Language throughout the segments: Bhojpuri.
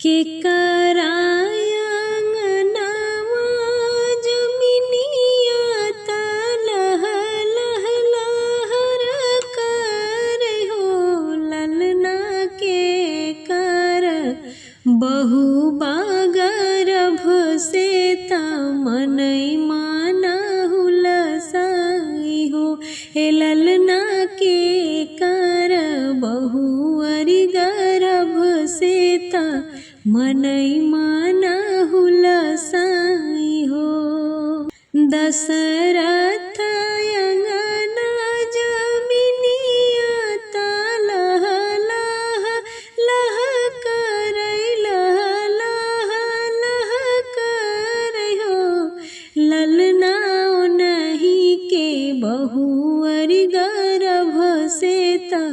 के करायांगनावा जमिनिया ता लह लह लहर कर हो ललना के कर बहु बागरभ से ता मनई माना हुलसाई हो हे ललना के कर बहु अरि गर्भ से ता मनई माना हुलसाई हो। दशरथ अंगना जमिनिया ता लह लह लह करई लह लह लह करई हो ललना नहीं के बहु अरि गर्भ से ता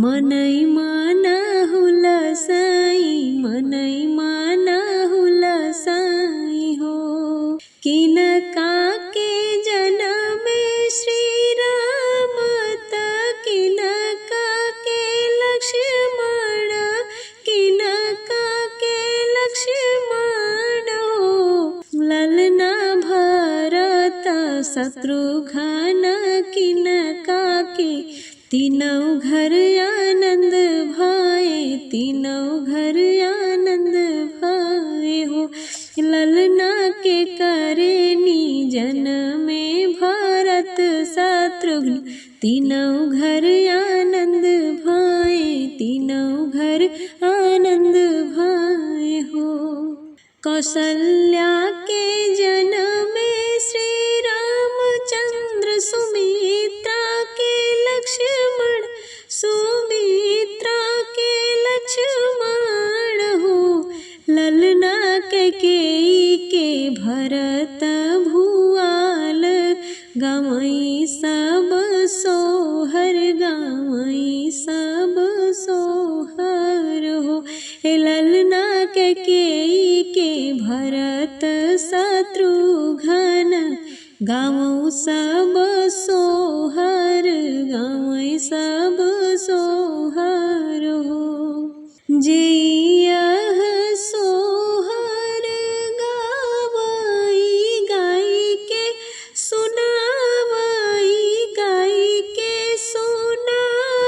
मनई माना हुलसाई मनई माना हुलसाई हो। किनका के जन्म श्री राम ता किनका के लक्ष्मण किनका के लक्ष्मण हो ललना भरत शत्रुघ्न किनका के तीनों घर आनंद भाए तीनों घर आनंद भाए हो ललना के करे निजन में भरत शत्रुघ्न तीनों घर आनंद भाए तीनों घर आनंद भाए हो। कौशल्या के जन्म में श्री रामचंद्र सुमित्रा के लक्ष्मण सुमित्रा के लक्ष्मण हो ललना के भरत भुआल गावई सब सोहर गावई सब सोहर हो हे ललना के भरत शत्रुघ्न गावो सब सोहर गावई सब सोहर हो। जे यह सोहर गावई गाई के सुनावई गाई के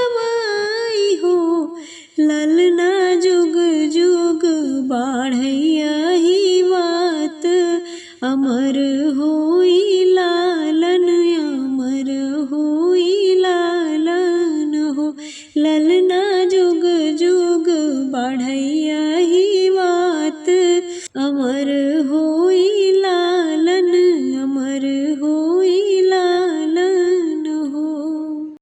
सुनावई हो ललना जुग जुग बाढ़ैया ही बात अमर होई लालन अमर होई लालन हो ललना जुग जुग बढ़ैया ही बात अमर होई